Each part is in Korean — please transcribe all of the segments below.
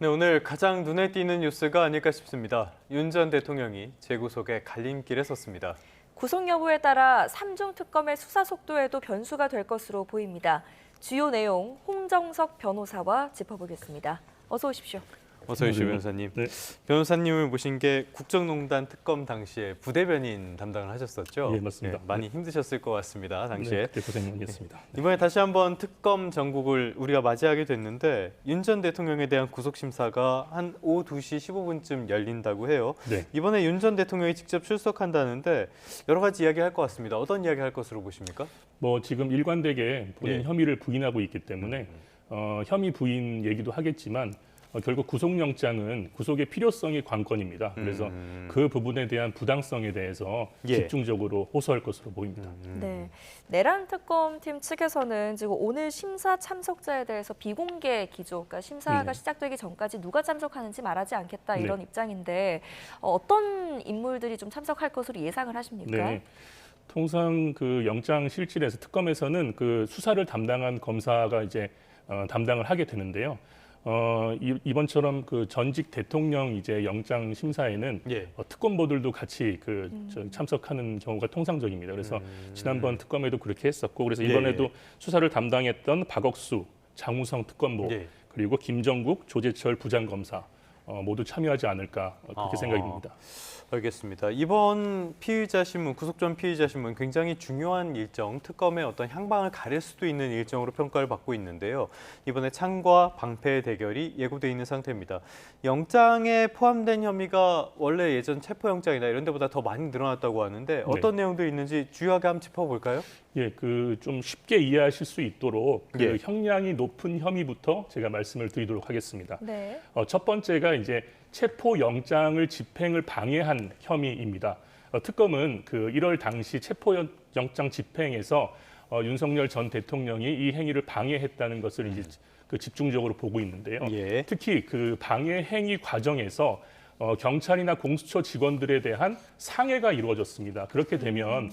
네, 오늘 가장 눈에 띄는 뉴스가 아닐까 싶습니다. 윤 전 대통령이 재구속의 갈림길에 섰습니다. 구속 여부에 따라 3중 특검의 수사 속도에도 변수가 될 것으로 보입니다. 주요 내용 홍정석 변호사와 짚어보겠습니다. 어서 오십시오. 어서 오십시오, 변호사님. 네. 변호사님을 모신 게 국정농단 특검 당시에 부대변인 담당을 하셨었죠? 예, 맞습니다. 많이 힘드셨을 것 같습니다, 당시에. 네, 그때 고생 많이 했습니다. 이번에 다시 한번 특검 전국을 우리가 맞이하게 됐는데 윤 전 대통령에 대한 구속 심사가 한 오후 2시 15분쯤 열린다고 해요. 네. 이번에 윤 전 대통령이 직접 출석한다는데 여러 가지 이야기할 것 같습니다. 어떤 이야기 할 것으로 보십니까? 지금 일관되게 본인 예. 혐의를 부인하고 있기 때문에 혐의 부인 얘기도 하겠지만 결국 구속영장은 구속의 필요성이 관건입니다. 그래서 그 부분에 대한 부당성에 대해서 예. 집중적으로 호소할 것으로 보입니다. 네, 내란 특검팀 측에서는 지금 오늘 심사 참석자에 대해서 비공개 기조, 그러니까 심사가 네. 시작되기 전까지 누가 참석하는지 말하지 않겠다 이런 네. 입장인데 어떤 인물들이 좀 참석할 것으로 예상을 하십니까? 네. 통상 그 영장 실질에서 특검에서는 그 수사를 담당한 검사가 이제 담당을 하게 되는데요. 이번처럼 그 전직 대통령 이제 영장 심사에는 예. 특검보들도 같이 참석하는 경우가 통상적입니다. 그래서 지난번 특검에도 그렇게 했었고, 그래서 이번에도 수사를 담당했던 박억수, 장우성 특검보, 예. 그리고 김정국, 조재철 부장검사 모두 참여하지 않을까 그렇게 생각이 듭니다. 알겠습니다. 이번 피의자 신문, 구속 전 피의자 신문 굉장히 중요한 일정, 특검의 어떤 향방을 가릴 수도 있는 일정으로 평가를 받고 있는데요. 이번에 창과 방패의 대결이 예고돼 있는 상태입니다. 영장에 포함된 혐의가 원래 예전 체포영장이나 이런 데보다 더 많이 늘어났다고 하는데 어떤 내용들이 있는지 주요하게 한번 짚어볼까요? 예, 그 좀 쉽게 이해하실 수 있도록 그 예. 형량이 높은 혐의부터 제가 말씀을 드리도록 하겠습니다. 네. 첫 번째가 이제 체포 영장을 집행을 방해한 혐의입니다. 특검은 그 1월 당시 체포 영장 집행에서 윤석열 전 대통령이 이 행위를 방해했다는 것을 이제 그 집중적으로 보고 있는데요. 예. 특히 그 방해 행위 과정에서 경찰이나 공수처 직원들에 대한 상해가 이루어졌습니다. 그렇게 되면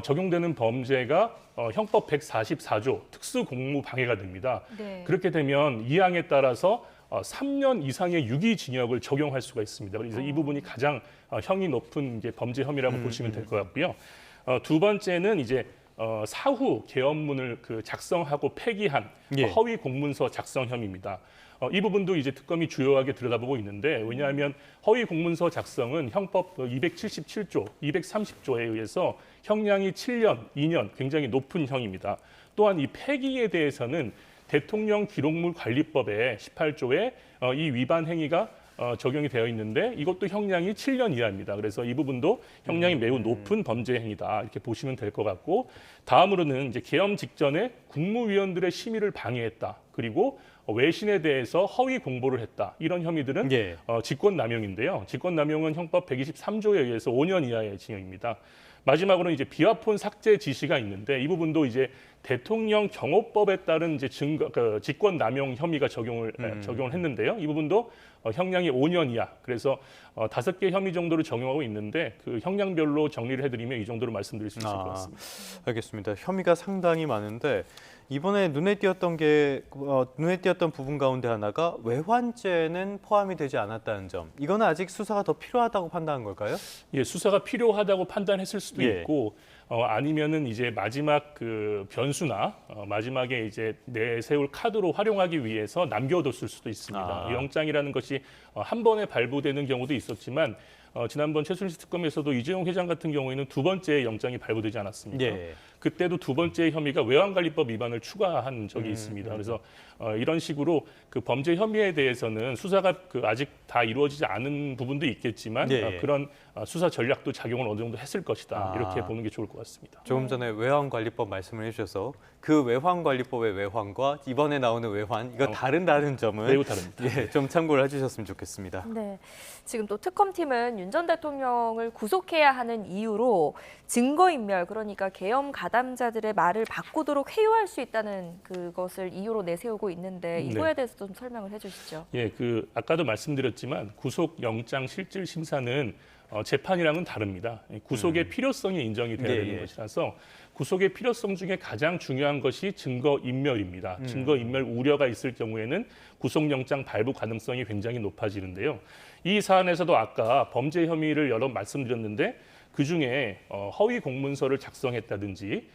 적용되는 범죄가 형법 144조 특수공무방해가 됩니다. 네. 그렇게 되면 이 항에 따라서 3년 이상의 유기징역을 적용할 수가 있습니다. 그래서 이 부분이 가장 형이 높은 이제 범죄 혐의라고 보시면 될 것 같고요. 두 번째는 이제 사후 계엄문을 작성하고 폐기한 예. 허위 공문서 작성 혐의입니다. 이 부분도 이제 특검이 주요하게 들여다보고 있는데, 왜냐하면 허위 공문서 작성은 형법 277조, 230조에 의해서 형량이 7년, 2년 굉장히 높은 형입니다. 또한 이 폐기에 대해서는 대통령 기록물 관리법의 18조에 이 위반 행위가 적용이 되어 있는데 이것도 형량이 7년 이하입니다. 그래서 이 부분도 형량이 매우 높은 범죄 행위다 이렇게 보시면 될 것 같고, 다음으로는 이제 계엄 직전에 국무위원들의 심의를 방해했다. 그리고 외신에 대해서 허위 공보를 했다. 이런 혐의들은 예. 직권남용인데요. 직권남용은 형법 123조에 의해서 5년 이하의 징역입니다. 마지막으로 이제 비화폰 삭제 지시가 있는데 이 부분도 이제 대통령 경호법에 따른 이제 직권남용 혐의가 적용을 했는데요. 이 부분도 형량이 5년 이하. 그래서 5개 혐의 정도를 적용하고 있는데 그 형량별로 정리를 해드리면 이 정도로 말씀드릴 수 있을 것 같습니다. 알겠습니다. 혐의가 상당히 많은데 이번에 눈에 띄었던 부분 가운데 하나가 외환죄는 포함이 되지 않았다는 점. 이거는 아직 수사가 더 필요하다고 판단한 걸까요? 예, 수사가 필요하다고 판단했을 수도 예. 있고, 아니면은 이제 마지막 그 변수나 마지막에 이제 내세울 카드로 활용하기 위해서 남겨뒀을 수도 있습니다. 이 영장이라는 것이 한 번에 발부되는 경우도 있었지만 지난번 최순실 특검에서도 이재용 회장 같은 경우에는 두 번째 영장이 발부되지 않았습니까? 예. 그때도 두 번째 혐의가 외환관리법 위반을 추가한 적이 있습니다. 그래서 이런 식으로 그 범죄 혐의에 대해서는 수사가 아직 다 이루어지지 않은 부분도 있겠지만 예. 그런 수사 전략도 작용을 어느 정도 했을 것이다. 이렇게 보는 게 좋을 것 같습니다. 조금 전에 외환관리법 말씀을 해주셔서 그 외환관리법의 외환과 이번에 나오는 외환 이거 다른 점은 매우 다릅니다. 예, 좀 참고를 해주셨으면 좋겠습니다. 네, 지금 또 특검팀은 윤 전 대통령을 구속해야 하는 이유로 증거인멸, 그러니까 계엄 가담자들의 말을 바꾸도록 회유할 수 있다는 그것을 이유로 내세우고 나오고 있는데 이거에 대해서 좀 설명을 해주시죠. 예, 아까도 말씀드렸지만 구속영장 실질 심사는 재판이랑은 다릅니다. 구속의 필요성이 인정이 돼야 되는 것이라서 구속의 필요성 중에 가장 중요한 것이 증거인멸입니다. 증거인멸 우려가 있을 경우에는 구속영장 발부 가능성이 굉장히 높아지는데요. 이 사안에서도 아까 범죄 혐의를 여러 말씀드렸는데 그중에 허위 공문서를 작성했다든지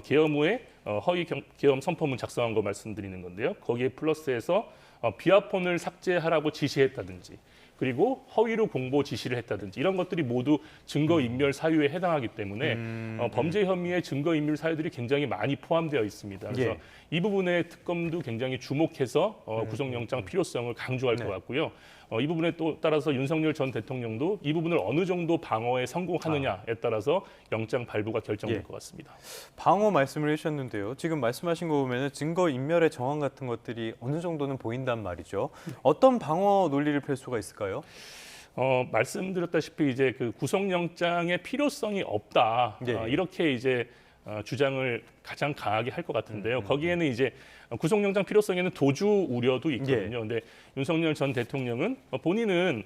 계엄 후에 허위 계엄 선포문 작성한 거 말씀드리는 건데요. 거기에 플러스해서 비아폰을 삭제하라고 지시했다든지 그리고 허위로 공보 지시를 했다든지 이런 것들이 모두 증거인멸 사유에 해당하기 때문에 범죄 혐의의 증거인멸 사유들이 굉장히 많이 포함되어 있습니다. 그래서 이 부분에 특검도 굉장히 주목해서 구속영장 필요성을 강조할 것 같고요. 이 부분에 또 따라서 윤석열 전 대통령도 이 부분을 어느 정도 방어에 성공하느냐에 따라서 영장 발부가 결정될 것 같습니다. 방어 말씀을 해주셨는데요. 지금 말씀하신 거 보면 증거 인멸의 정황 같은 것들이 어느 정도는 보인단 말이죠. 어떤 방어 논리를 펼 수가 있을까요? 말씀드렸다시피 이제 구속영장의 필요성이 없다. 이렇게 이제 주장을 가장 강하게 할 것 같은데요. 거기에는 이제 구속영장 필요성에는 도주 우려도 있거든요. 근데 윤석열 전 대통령은 본인은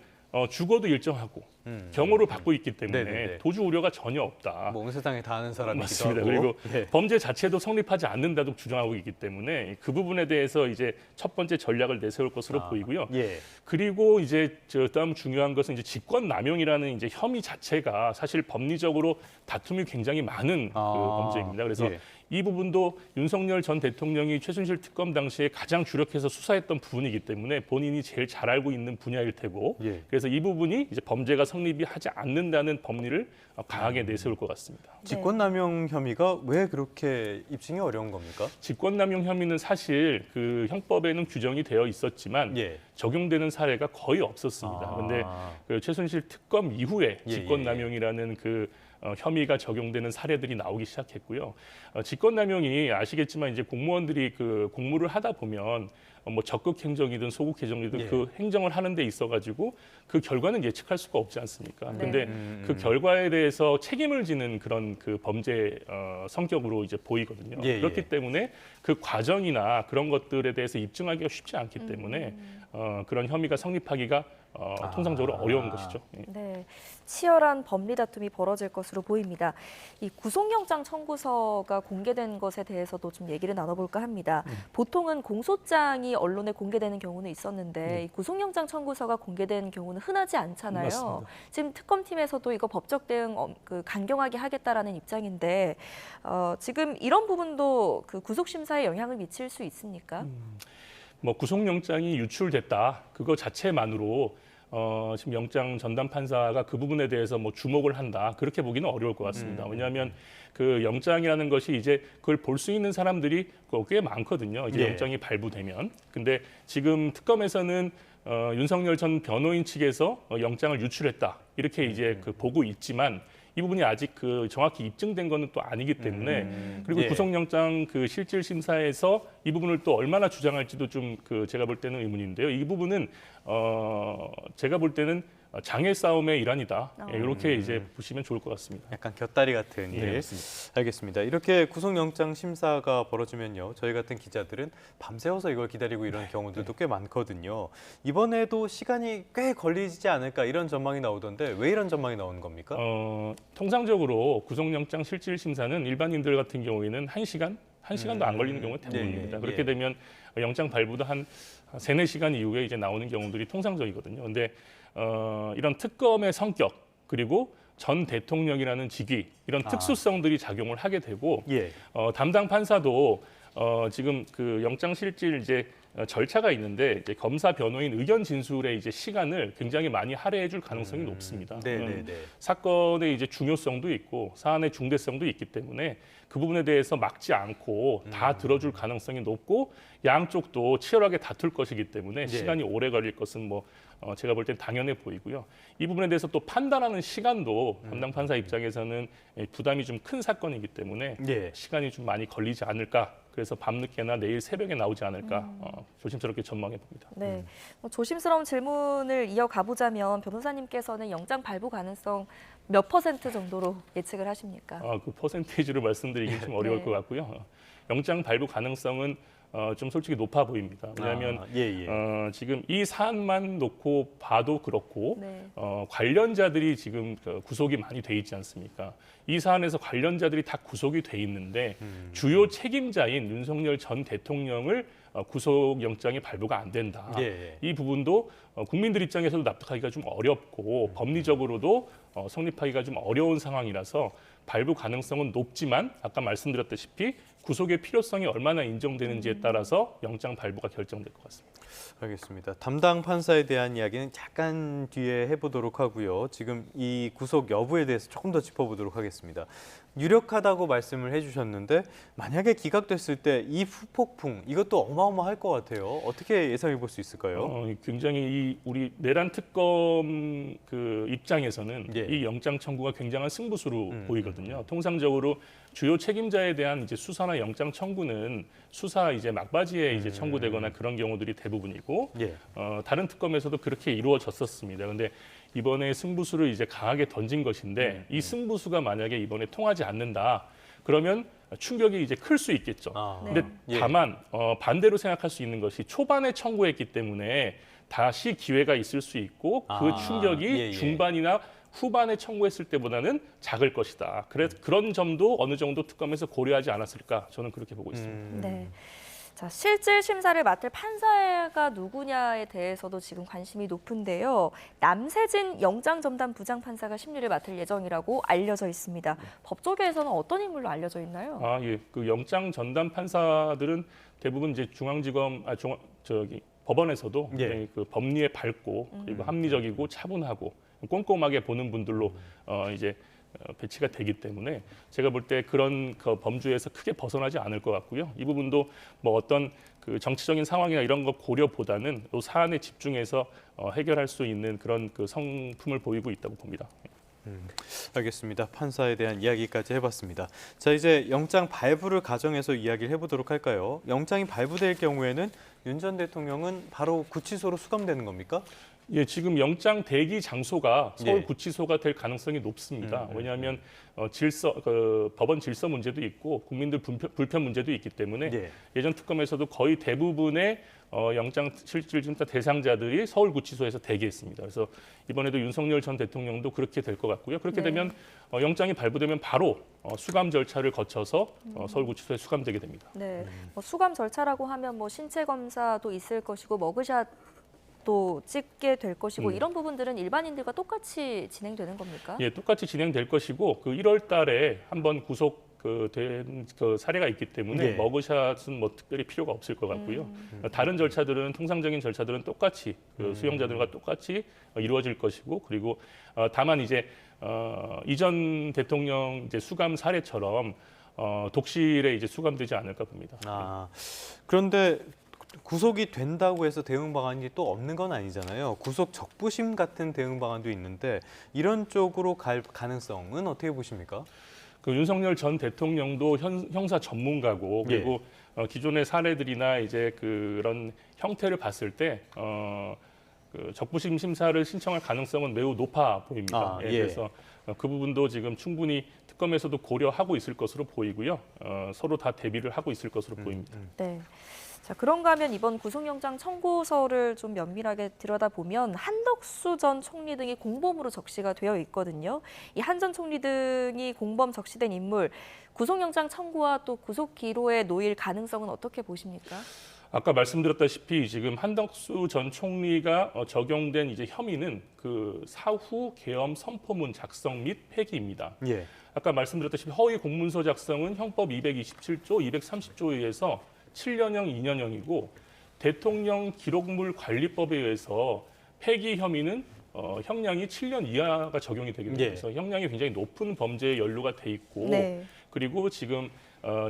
죽어도 일정하고 경호를 받고 있기 때문에 도주 우려가 전혀 없다. 온 세상에 다 아는 사람이기도 맞습니다. 하고. 그리고 범죄 자체도 성립하지 않는다고 주장하고 있기 때문에 그 부분에 대해서 이제 첫 번째 전략을 내세울 것으로 보이고요. 그리고 이제 다음 중요한 것은 이제 직권남용이라는 이제 혐의 자체가 사실 법리적으로 다툼이 굉장히 많은 범죄입니다. 그래서 이 부분도 윤석열 전 대통령이 최순실 특검 당시에 가장 주력해서 수사했던 부분이기 때문에 본인이 제일 잘 알고 있는 분야일 테고 그래서 이 부분이 이제 범죄가 성립이 하지 않는다는 법리를 강하게 내세울 것 같습니다. 직권남용 혐의가 왜 그렇게 입증이 어려운 겁니까? 직권남용 혐의는 사실 형법에는 규정이 되어 있었지만 적용되는 사례가 거의 없었습니다. 그런데 최순실 특검 이후에 직권남용이라는 혐의가 적용되는 사례들이 나오기 시작했고요. 직권남용이 아시겠지만 이제 공무원들이 공무를 하다 보면 뭐 적극 행정이든 소극 행정이든 그 행정을 하는 데 있어가지고 그 결과는 예측할 수가 없지 않습니까? 근데 그 결과에 대해서 책임을 지는 그런 범죄 성격으로 이제 보이거든요. 그렇기 때문에 그 과정이나 그런 것들에 대해서 입증하기가 쉽지 않기 때문에 그런 혐의가 성립하기가 통상적으로 어려운 것이죠. 네, 치열한 법리 다툼이 벌어질 것으로 보입니다. 이 구속영장 청구서가 공개된 것에 대해서도 좀 얘기를 나눠볼까 합니다. 보통은 공소장이 언론에 공개되는 경우는 있었는데 이 구속영장 청구서가 공개된 경우는 흔하지 않잖아요. 맞습니다. 지금 특검팀에서도 이거 법적 대응 강경하게 하겠다라는 입장인데 지금 이런 부분도 구속심사에 영향을 미칠 수 있습니까? 뭐 구속영장이 유출됐다 그거 자체만으로 지금 영장 전담 판사가 그 부분에 대해서 뭐 주목을 한다 그렇게 보기는 어려울 것 같습니다. 왜냐하면 영장이라는 것이 이제 그걸 볼 수 있는 사람들이 꽤 많거든요. 이제 영장이 발부되면. 근데 지금 특검에서는 윤석열 전 변호인 측에서 영장을 유출했다 이렇게 이제 보고 있지만. 이 부분이 아직 정확히 입증된 것은 또 아니기 때문에 그리고 구속영장 실질 심사에서 이 부분을 또 얼마나 주장할지도 좀 제가 볼 때는 의문인데요. 이 부분은 제가 볼 때는 장애 싸움의 일환이다. 이렇게 이제 보시면 좋을 것 같습니다. 약간 곁다리 같은 일. 맞습니다. 알겠습니다. 이렇게 구속영장 심사가 벌어지면요. 저희 같은 기자들은 밤새워서 이걸 기다리고 이런 경우들도 꽤 많거든요. 이번에도 시간이 꽤 걸리지 않을까 이런 전망이 나오던데 왜 이런 전망이 나오는 겁니까? 통상적으로 구속영장 실질 심사는 일반인들 같은 경우에는 1시간도 안 걸리는 경우가 대부분입니다. 그렇게 되면 영장 발부도 한 3-4시간 이후에 이제 나오는 경우들이 통상적이거든요. 근데 이런 특검의 성격 그리고 전 대통령이라는 직위 이런 특수성들이 작용을 하게 되고 담당 판사도 지금 영장 실질 이제 절차가 있는데 이제 검사 변호인 의견 진술의 이제 시간을 굉장히 많이 할애해줄 가능성이 높습니다. 사건의 이제 중요성도 있고 사안의 중대성도 있기 때문에 그 부분에 대해서 막지 않고 다 들어줄 가능성이 높고 양쪽도 치열하게 다툴 것이기 때문에 시간이 오래 걸릴 것은 제가 볼 땐 당연해 보이고요. 이 부분에 대해서 또 판단하는 시간도 담당 판사 입장에서는 부담이 좀 큰 사건이기 때문에 시간이 좀 많이 걸리지 않을까. 그래서 밤늦게나 내일 새벽에 나오지 않을까 조심스럽게 전망해 봅니다. 네, 조심스러운 질문을 이어가 보자면 변호사님께서는 영장 발부 가능성 몇 % 정도로 예측을 하십니까? 그 퍼센테이지로 말씀드리기 좀 어려울 것 같고요. 영장 발부 가능성은 좀 솔직히 높아 보입니다. 왜냐하면 지금 이 사안만 놓고 봐도 그렇고 네. 관련자들이 지금 구속이 많이 돼 있지 않습니까? 이 사안에서 관련자들이 다 구속이 돼 있는데 주요 책임자인 윤석열 전 대통령을 구속영장이 발부가 안 된다. 이 부분도 국민들 입장에서도 납득하기가 좀 어렵고 법리적으로도 성립하기가 좀 어려운 상황이라서 발부 가능성은 높지만 아까 말씀드렸다시피 구속의 필요성이 얼마나 인정되는지에 따라서 영장 발부가 결정될 것 같습니다. 알겠습니다. 담당 판사에 대한 이야기는 잠깐 뒤에 해보도록 하고요. 지금 이 구속 여부에 대해서 조금 더 짚어보도록 하겠습니다. 유력하다고 말씀을 해주셨는데 만약에 기각됐을 때 이 후폭풍 이것도 어마어마할 것 같아요. 어떻게 예상해 볼 수 있을까요? 굉장히 우리 내란 특검 입장에서는 이 영장 청구가 굉장한 승부수로 보이거든요. 통상적으로 주요 책임자에 대한 이제 수사나 영장 청구는 수사 이제 막바지에 이제 청구되거나 그런 경우들이 대부분이고 다른 특검에서도 그렇게 이루어졌었습니다. 그런데 이번에 승부수를 이제 강하게 던진 것인데 이 승부수가 만약에 이번에 통하지 않는다. 그러면 충격이 이제 클 수 있겠죠. 근데 다만 반대로 생각할 수 있는 것이 초반에 청구했기 때문에 다시 기회가 있을 수 있고 그 충격이 중반이나 후반에 청구했을 때보다는 작을 것이다. 그래서 그런 점도 어느 정도 특검에서 고려하지 않았을까 저는 그렇게 보고 있습니다. 네. 자, 실질 심사를 맡을 판사가 누구냐에 대해서도 지금 관심이 높은데요. 남세진 영장전담 부장판사가 심리를 맡을 예정이라고 알려져 있습니다. 법조계에서는 어떤 인물로 알려져 있나요? 그 영장 전담 판사들은 대부분 이제 중앙지검, 법원에서도 굉장히 그 법리에 밝고 그리고 합리적이고 차분하고 꼼꼼하게 보는 분들로 이제 배치가 되기 때문에 제가 볼 때 그런 범주에서 크게 벗어나지 않을 것 같고요. 이 부분도 뭐 어떤 그 정치적인 상황이나 이런 것 고려보다는 이 사안에 집중해서 해결할 수 있는 그런 그 성품을 보이고 있다고 봅니다. 알겠습니다. 판사에 대한 이야기까지 해봤습니다. 자, 이제 영장 발부를 가정해서 이야기를 해보도록 할까요? 영장이 발부될 경우에는 윤 전 대통령은 바로 구치소로 수감되는 겁니까? 지금 영장 대기 장소가 서울 구치소가 될 가능성이 높습니다. 왜냐하면 법원 질서 문제도 있고 국민들 불편 문제도 있기 때문에 예전 특검에서도 거의 대부분의 영장 실질심사 대상자들이 서울 구치소에서 대기했습니다. 그래서 이번에도 윤석열 전 대통령도 그렇게 될 것 같고요. 그렇게 되면 영장이 발부되면 바로 수감 절차를 거쳐서 서울 구치소에 수감되게 됩니다. 네, 수감 절차라고 하면 신체 검사도 있을 것이고 머그샷 또 찍게 될 것이고 이런 부분들은 일반인들과 똑같이 진행되는 겁니까? 똑같이 진행될 것이고 그 1월 달에 한번 된 사례가 있기 때문에 머그샷은 뭐 특별히 필요가 없을 것 같고요. 다른 절차들은 통상적인 절차들은 똑같이 수용자들과 똑같이 이루어질 것이고 그리고 다만 이제 이전 대통령 이제 수감 사례처럼 독실에 이제 수감되지 않을까 봅니다. 그런데 구속이 된다고 해서 대응 방안이 또 없는 건 아니잖아요. 구속 적부심 같은 대응 방안도 있는데 이런 쪽으로 갈 가능성은 어떻게 보십니까? 그 윤석열 전 대통령도 형사 전문가고 그리고 기존의 사례들이나 이제 그런 형태를 봤을 때 그 적부심 심사를 신청할 가능성은 매우 높아 보입니다. 그래서 그 부분도 지금 충분히 특검에서도 고려하고 있을 것으로 보이고요. 서로 다 대비를 하고 있을 것으로 보입니다. 네. 자, 그런가 하면 이번 구속영장 청구서를 좀 면밀하게 들여다보면 한덕수 전 총리 등이 공범으로 적시가 되어 있거든요. 이 한 전 총리 등이 공범 적시된 인물, 구속영장 청구와 또 구속 기로에 놓일 가능성은 어떻게 보십니까? 아까 말씀드렸다시피 지금 한덕수 전 총리가 적용된 이제 혐의는 그 사후 계엄 선포문 작성 및 폐기입니다. 아까 말씀드렸다시피 허위 공문서 작성은 형법 227조, 230조에 의해서 7년형, 2년형이고 대통령 기록물 관리법에 의해서 폐기 혐의는 형량이 7년 이하가 적용이 되게 됩니다. 그래서 형량이 굉장히 높은 범죄에 연루가 돼 있고 그리고 지금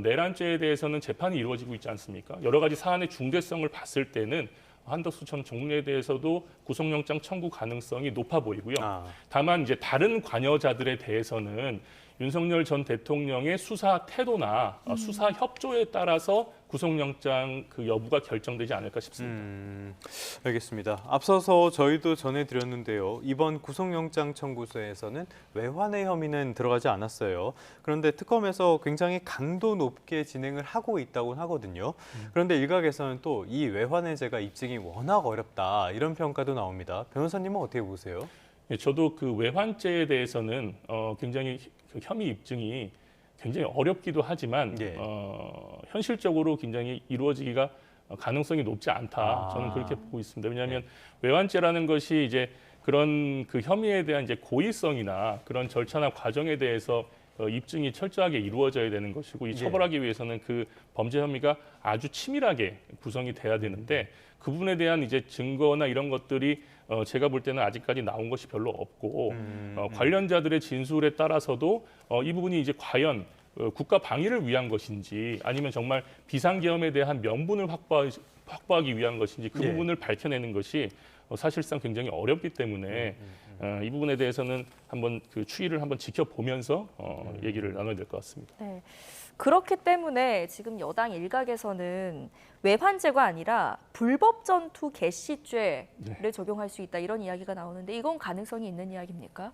내란죄에 대해서는 재판이 이루어지고 있지 않습니까? 여러 가지 사안의 중대성을 봤을 때는 한덕수 전 총리에 대해서도 구속영장 청구 가능성이 높아 보이고요. 다만 이제 다른 관여자들에 대해서는 윤석열 전 대통령의 수사 태도나 수사 협조에 따라서 구속영장 그 여부가 결정되지 않을까 싶습니다. 알겠습니다. 앞서서 저희도 전해드렸는데요. 이번 구속영장 청구서에서는 외환의 혐의는 들어가지 않았어요. 그런데 특검에서 굉장히 강도 높게 진행을 하고 있다고 하거든요. 그런데 일각에서는 또 이 외환의 죄가 입증이 워낙 어렵다 이런 평가도 나옵니다. 변호사님은 어떻게 보세요? 예, 저도 그 외환죄에 대해서는 굉장히 그 혐의 입증이 굉장히 어렵기도 하지만 예. 현실적으로 굉장히 이루어지기가 가능성이 높지 않다. 저는 그렇게 보고 있습니다. 왜냐하면 외환죄라는 것이 이제 그런 그 혐의에 대한 이제 고의성이나 그런 절차나 과정에 대해서 입증이 철저하게 이루어져야 되는 것이고 이 처벌하기 위해서는 그 범죄 혐의가 아주 치밀하게 구성이 돼야 되는데 그 부분에 대한 이제 증거나 이런 것들이 제가 볼 때는 아직까지 나온 것이 별로 없고 관련자들의 진술에 따라서도 이 부분이 이제 과연 국가 방위를 위한 것인지 아니면 정말 비상계엄에 대한 명분을 확보하기 위한 것인지 그 부분을 밝혀내는 것이 사실상 굉장히 어렵기 때문에 이 부분에 대해서는 한번 그 추이를 한번 지켜보면서 얘기를 나눠야 될 것 같습니다. 네. 그렇기 때문에 지금 여당 일각에서는 외환죄가 아니라 불법 전투 개시죄를 적용할 수 있다 이런 이야기가 나오는데 이건 가능성이 있는 이야기입니까?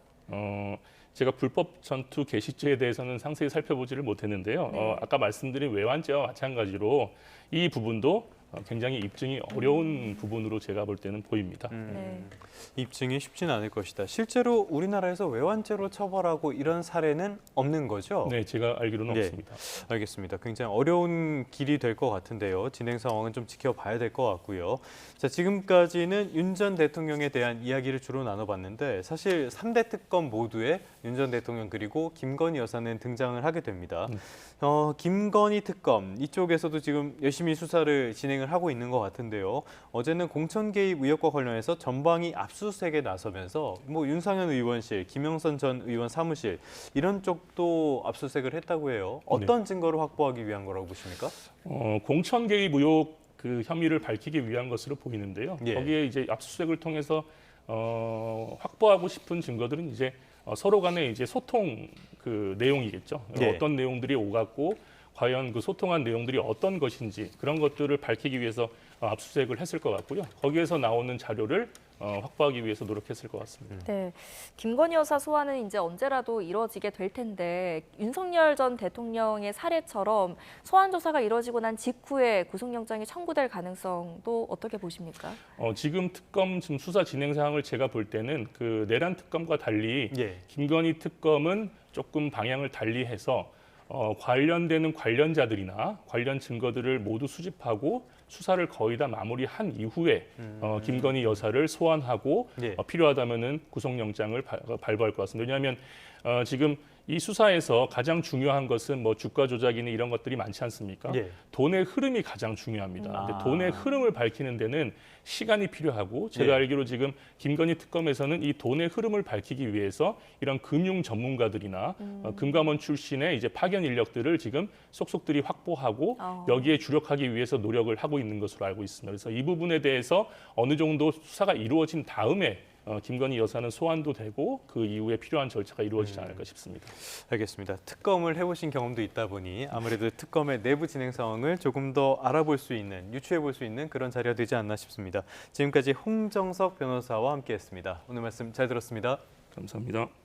제가 불법 전투 개시죄에 대해서는 상세히 살펴보지를 못했는데요. 아까 말씀드린 외환죄와 마찬가지로 이 부분도 굉장히 입증이 어려운 부분으로 제가 볼 때는 보입니다. 네. 입증이 쉽지는 않을 것이다. 실제로 우리나라에서 외환죄로 처벌하고 이런 사례는 없는 거죠? 네, 제가 알기로는 네. 없습니다. 알겠습니다. 굉장히 어려운 길이 될 것 같은데요. 진행 상황은 좀 지켜봐야 될 것 같고요. 자, 지금까지는 윤 전 대통령에 대한 이야기를 주로 나눠봤는데 사실 3대 특검 모두에 윤 전 대통령 그리고 김건희 여사는 등장을 하게 됩니다. 김건희 특검 이쪽에서도 지금 열심히 수사를 진행을 하고 있는 것 같은데요. 어제는 공천 개입 의혹과 관련해서 전방위 압수수색에 나서면서 뭐 윤상현 의원실, 김영선 전 의원 사무실 이런 쪽도 압수수색을 했다고 해요. 어떤 증거를 확보하기 위한 거라고 보십니까? 공천 개입 의혹 그 혐의를 밝히기 위한 것으로 보이는데요. 예. 거기에 이제 압수수색을 통해서 확보하고 싶은 증거들은 이제 서로 간의 이제 소통 그 내용이겠죠. 예. 어떤 내용들이 오갔고 과연 그 소통한 내용들이 어떤 것인지 그런 것들을 밝히기 위해서 압수수색을 했을 것 같고요. 거기에서 나오는 자료를 확보하기 위해서 노력했을 것 같습니다. 네, 김건희 여사 소환은 이제 언제라도 이루어지게 될 텐데 윤석열 전 대통령의 사례처럼 소환 조사가 이루어지고 난 직후에 구속영장이 청구될 가능성도 어떻게 보십니까? 지금 특검 지금 수사 진행 상황을 제가 볼 때는 그 내란 특검과 달리 예. 김건희 특검은 조금 방향을 달리해서 관련되는 관련자들이나 관련 증거들을 모두 수집하고 수사를 거의 다 마무리한 이후에 김건희 여사를 소환하고 예. 필요하다면은 구속영장을 발부할 것 같습니다. 왜냐하면 지금 이 수사에서 가장 중요한 것은 뭐 주가 조작이나 이런 것들이 많지 않습니까? 예. 돈의 흐름이 가장 중요합니다. 근데 돈의 흐름을 밝히는 데는 시간이 필요하고 제가 예. 알기로 지금 김건희 특검에서는 이 돈의 흐름을 밝히기 위해서 이런 금융 전문가들이나 금감원 출신의 이제 파견 인력들을 지금 속속들이 확보하고 여기에 주력하기 위해서 노력을 하고 있는 것으로 알고 있습니다. 그래서 이 부분에 대해서 어느 정도 수사가 이루어진 다음에 김건희 여사는 소환도 되고 그 이후에 필요한 절차가 이루어지지 않을까 싶습니다. 알겠습니다. 특검을 해보신 경험도 있다 보니 아무래도 특검의 내부 진행 상황을 조금 더 알아볼 수 있는, 유추해볼 수 있는 그런 자리가 되지 않나 싶습니다. 지금까지 홍정석 변호사와 함께했습니다. 오늘 말씀 잘 들었습니다. 감사합니다.